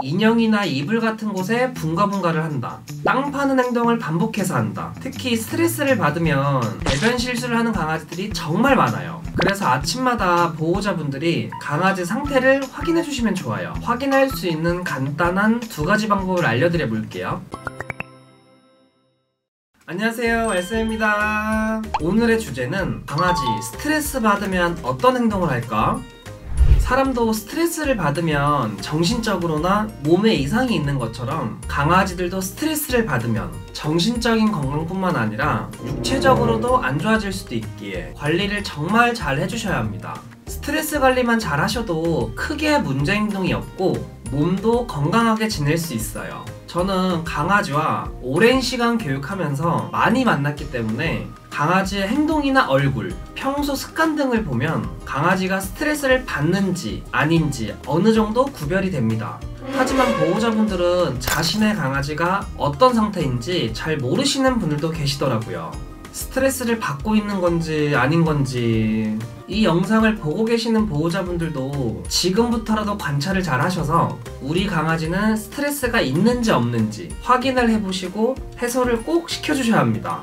인형이나 이불 같은 곳에 붕가붕가를 한다. 땅 파는 행동을 반복해서 한다. 특히 스트레스를 받으면 배변 실수를 하는 강아지들이 정말 많아요. 그래서 아침마다 보호자분들이 강아지 상태를 확인해 주시면 좋아요. 확인할 수 있는 간단한 2가지 방법을 알려드려 볼게요. 안녕하세요, SM입니다. 오늘의 주제는 강아지 스트레스 받으면 어떤 행동을 할까? 사람도 스트레스를 받으면 정신적으로나 몸에 이상이 있는 것처럼 강아지들도 스트레스를 받으면 정신적인 건강뿐만 아니라 육체적으로도 안 좋아질 수도 있기에 관리를 정말 잘 해주셔야 합니다. 스트레스 관리만 잘 하셔도 크게 문제 행동이 없고 몸도 건강하게 지낼 수 있어요. 저는 강아지와 오랜 시간 교육하면서 많이 만났기 때문에 강아지의 행동이나 얼굴, 평소 습관 등을 보면 강아지가 스트레스를 받는지 아닌지 어느 정도 구별이 됩니다. 하지만 보호자분들은 자신의 강아지가 어떤 상태인지 잘 모르시는 분들도 계시더라고요. 스트레스를 받고 있는 건지 아닌 건지. 이 영상을 보고 계시는 보호자분들도 지금부터라도 관찰을 잘 하셔서 우리 강아지는 스트레스가 있는지 없는지 확인을 해보시고 해소를 꼭 시켜주셔야 합니다.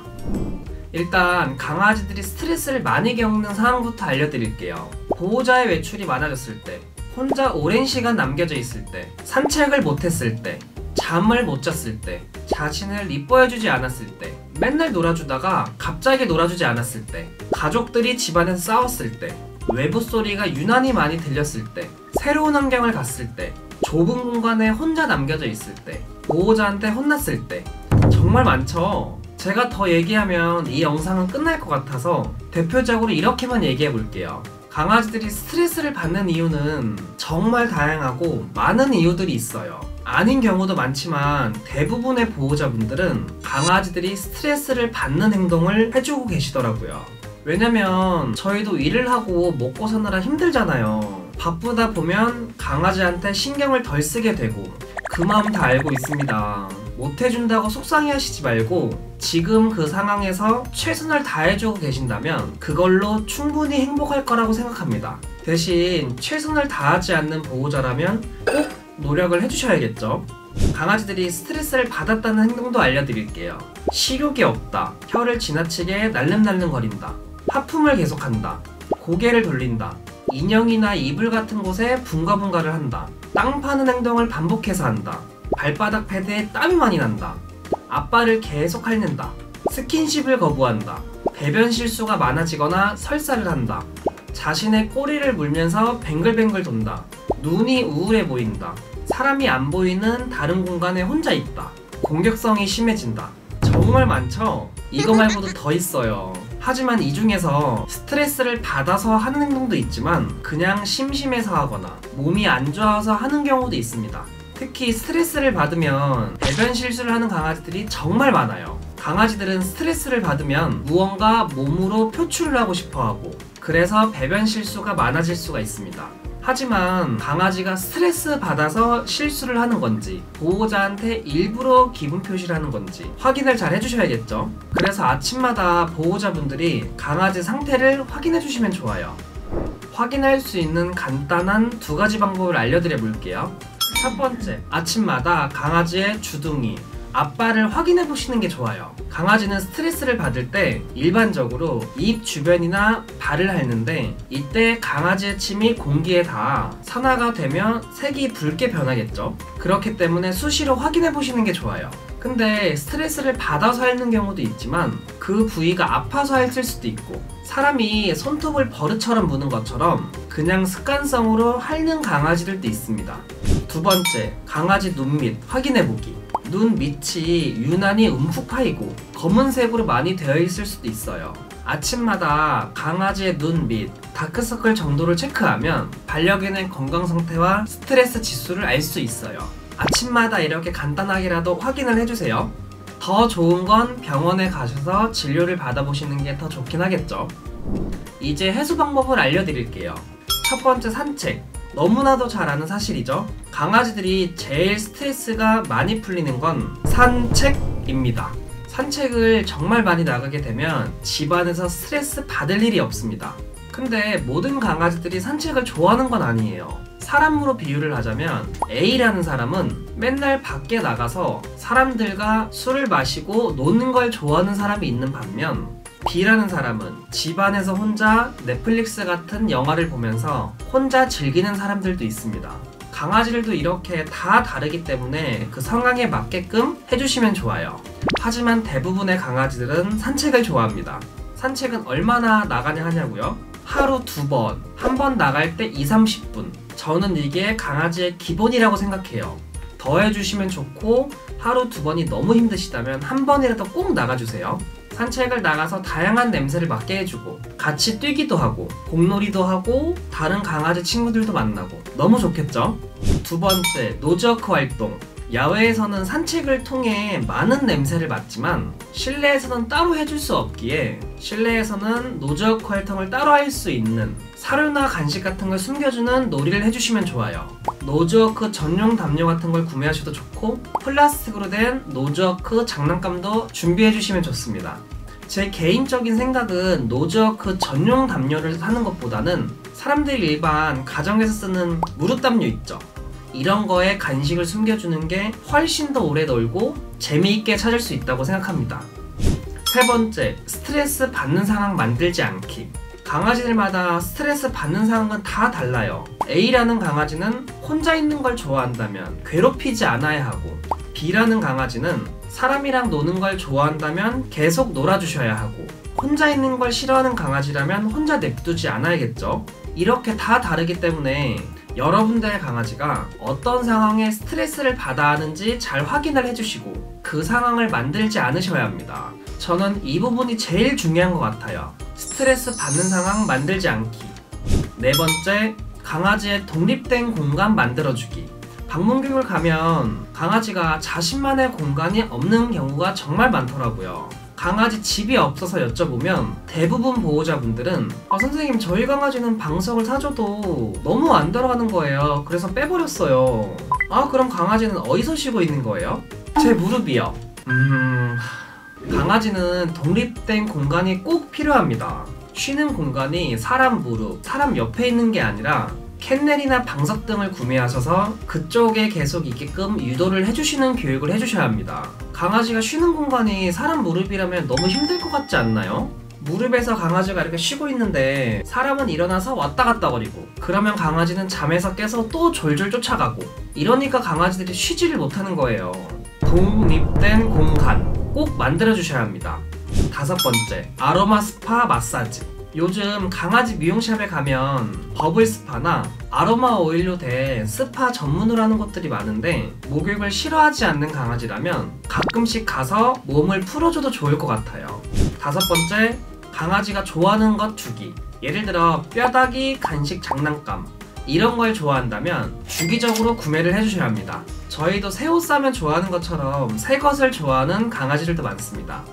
일단 강아지들이 스트레스를 많이 겪는 상황부터 알려드릴게요. 보호자의 외출이 많아졌을 때, 혼자 오랜 시간 남겨져 있을 때, 산책을 못했을 때, 잠을 못 잤을 때, 자신을 이뻐해주지 않았을 때, 맨날 놀아주다가 갑자기 놀아주지 않았을 때, 가족들이 집안에서 싸웠을 때, 외부 소리가 유난히 많이 들렸을 때, 새로운 환경을 갔을 때, 좁은 공간에 혼자 남겨져 있을 때, 보호자한테 혼났을 때, 정말 많죠? 제가 더 얘기하면 이 영상은 끝날 것 같아서 대표적으로 이렇게만 얘기해 볼게요. 강아지들이 스트레스를 받는 이유는 정말 다양하고 많은 이유들이 있어요. 아닌 경우도 많지만 대부분의 보호자분들은 강아지들이 스트레스를 받는 행동을 해주고 계시더라고요. 왜냐면 저희도 일을 하고 먹고 사느라 힘들잖아요. 바쁘다 보면 강아지한테 신경을 덜 쓰게 되고 그 마음 다 알고 있습니다. 못해준다고 속상해 하시지 말고 지금 그 상황에서 최선을 다해주고 계신다면 그걸로 충분히 행복할 거라고 생각합니다. 대신 최선을 다하지 않는 보호자라면 꼭 노력을 해주셔야겠죠. 강아지들이 스트레스를 받았다는 행동도 알려드릴게요. 식욕이 없다, 혀를 지나치게 날름날름 거린다, 하품을 계속한다, 고개를 돌린다, 인형이나 이불 같은 곳에 붕가붕가를 한다, 땅 파는 행동을 반복해서 한다, 발바닥 패드에 땀이 많이 난다, 앞발을 계속 핥는다, 스킨십을 거부한다, 배변 실수가 많아지거나 설사를 한다, 자신의 꼬리를 물면서 뱅글뱅글 돈다, 눈이 우울해 보인다, 사람이 안 보이는 다른 공간에 혼자 있다, 공격성이 심해진다. 정말 많죠? 이거 말고도 더 있어요. 하지만 이 중에서 스트레스를 받아서 하는 행동도 있지만 그냥 심심해서 하거나 몸이 안 좋아서 하는 경우도 있습니다. 특히 스트레스를 받으면 배변 실수를 하는 강아지들이 정말 많아요. 강아지들은 스트레스를 받으면 무언가 몸으로 표출을 하고 싶어 하고 그래서 배변 실수가 많아질 수가 있습니다. 하지만 강아지가 스트레스 받아서 실수를 하는 건지 보호자한테 일부러 기분 표시를 하는 건지 확인을 잘 해주셔야겠죠. 그래서 아침마다 보호자분들이 강아지 상태를 확인해 주시면 좋아요. 확인할 수 있는 간단한 2가지 방법을 알려드려 볼게요. 첫 번째, 아침마다 강아지의 주둥이, 앞발을 확인해 보시는 게 좋아요. 강아지는 스트레스를 받을 때 일반적으로 입 주변이나 발을 핥는데 이때 강아지의 침이 공기에 닿아 산화가 되면 색이 붉게 변하겠죠. 그렇기 때문에 수시로 확인해 보시는 게 좋아요. 근데 스트레스를 받아서 핥는 경우도 있지만 그 부위가 아파서 핥을 수도 있고 사람이 손톱을 버릇처럼 무는 것처럼 그냥 습관성으로 핥는 강아지들도 있습니다. 2번째, 강아지 눈밑 확인해보기. 눈 밑이 유난히 움푹 파이고 검은색으로 많이 되어 있을 수도 있어요. 아침마다 강아지의 눈 밑, 다크서클 정도를 체크하면 반려견의 건강 상태와 스트레스 지수를 알 수 있어요. 아침마다 이렇게 간단하게라도 확인을 해주세요. 더 좋은 건 병원에 가셔서 진료를 받아보시는 게 더 좋긴 하겠죠. 이제 해소 방법을 알려드릴게요. 첫 번째, 산책. 너무나도 잘 아는 사실이죠. 강아지들이 제일 스트레스가 많이 풀리는 건 산책입니다. 산책을 정말 많이 나가게 되면 집안에서 스트레스 받을 일이 없습니다. 근데 모든 강아지들이 산책을 좋아하는 건 아니에요. 사람으로 비유를 하자면 A라는 사람은 맨날 밖에 나가서 사람들과 술을 마시고 노는 걸 좋아하는 사람이 있는 반면 B라는 사람은 집안에서 혼자 넷플릭스 같은 영화를 보면서 혼자 즐기는 사람들도 있습니다. 강아지들도 이렇게 다 다르기 때문에 그 상황에 맞게끔 해주시면 좋아요. 하지만 대부분의 강아지들은 산책을 좋아합니다. 산책은 얼마나 나가냐 하냐고요? 하루 2번, 한 번 나갈 때 20-30분. 저는 이게 강아지의 기본이라고 생각해요. 더 해주시면 좋고 하루 2번이 너무 힘드시다면 한 번이라도 꼭 나가주세요. 산책을 나가서 다양한 냄새를 맡게 해주고 같이 뛰기도 하고 공놀이도 하고 다른 강아지 친구들도 만나고 너무 좋겠죠? 2번째, 노즈워크 활동. 야외에서는 산책을 통해 많은 냄새를 맡지만 실내에서는 따로 해줄 수 없기에 실내에서는 노즈워크 활동을 따로 할 수 있는 사료나 간식 같은 걸 숨겨주는 놀이를 해주시면 좋아요. 노즈워크 전용 담요 같은 걸 구매하셔도 좋고 플라스틱으로 된 노즈워크 장난감도 준비해주시면 좋습니다. 제 개인적인 생각은 노즈워크 전용 담요를 사는 것보다는 사람들이 일반 가정에서 쓰는 무릎 담요 있죠? 이런 거에 간식을 숨겨주는 게 훨씬 더 오래 놀고 재미있게 찾을 수 있다고 생각합니다. 3번째, 스트레스 받는 상황 만들지 않기. 강아지들마다 스트레스 받는 상황은 다 달라요. A라는 강아지는 혼자 있는 걸 좋아한다면 괴롭히지 않아야 하고 B라는 강아지는 사람이랑 노는 걸 좋아한다면 계속 놀아주셔야 하고 혼자 있는 걸 싫어하는 강아지라면 혼자 냅두지 않아야겠죠. 이렇게 다 다르기 때문에 여러분들의 강아지가 어떤 상황에 스트레스를 받아 하는지 잘 확인을 해주시고 그 상황을 만들지 않으셔야 합니다. 저는 이 부분이 제일 중요한 것 같아요. 스트레스 받는 상황 만들지 않기. 4번째, 강아지의 독립된 공간 만들어주기. 방문교육을 가면 강아지가 자신만의 공간이 없는 경우가 정말 많더라고요. 강아지 집이 없어서 여쭤보면 대부분 보호자분들은 선생님 저희 강아지는 방석을 사줘도 너무 안 들어가는 거예요. 그래서 빼버렸어요. 그럼 강아지는 어디서 쉬고 있는 거예요? 제 무릎이요. 강아지는 독립된 공간이 꼭 필요합니다. 쉬는 공간이 사람 무릎, 사람 옆에 있는 게 아니라 캔넬이나 방석 등을 구매하셔서 그쪽에 계속 있게끔 유도를 해주시는 교육을 해주셔야 합니다. 강아지가 쉬는 공간이 사람 무릎이라면 너무 힘들 것 같지 않나요? 무릎에서 강아지가 이렇게 쉬고 있는데 사람은 일어나서 왔다 갔다 거리고 그러면 강아지는 잠에서 깨서 또 졸졸 쫓아가고 이러니까 강아지들이 쉬지를 못하는 거예요. 독립된 공간 꼭 만들어 주셔야 합니다. 5번째, 아로마 스파 마사지. 요즘 강아지 미용샵에 가면 버블 스파나 아로마 오일로 된 스파 전문으로 하는 곳들이 많은데 목욕을 싫어하지 않는 강아지라면 가끔씩 가서 몸을 풀어줘도 좋을 것 같아요. 5번째, 강아지가 좋아하는 것 주기. 예를 들어 뼈다귀, 간식, 장난감 이런 걸 좋아한다면 주기적으로 구매를 해주셔야 합니다. 저희도 새 옷 사면 좋아하는 것처럼 새 것을 좋아하는 강아지들도 많습니다.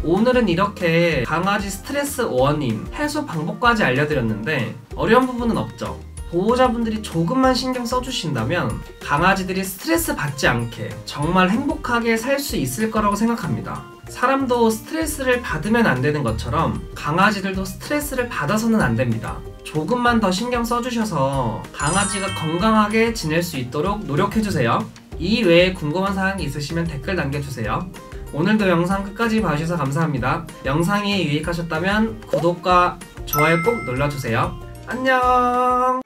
오늘은 이렇게 강아지 스트레스 원인, 해소 방법까지 알려드렸는데 어려운 부분은 없죠? 보호자분들이 조금만 신경 써주신다면 강아지들이 스트레스 받지 않게 정말 행복하게 살 수 있을 거라고 생각합니다. 사람도 스트레스를 받으면 안 되는 것처럼 강아지들도 스트레스를 받아서는 안 됩니다. 조금만 더 신경 써주셔서 강아지가 건강하게 지낼 수 있도록 노력해주세요. 이 외에 궁금한 사항이 있으시면 댓글 남겨주세요. 오늘도 영상 끝까지 봐주셔서 감사합니다. 영상이 유익하셨다면 구독과 좋아요 꼭 눌러주세요. 안녕.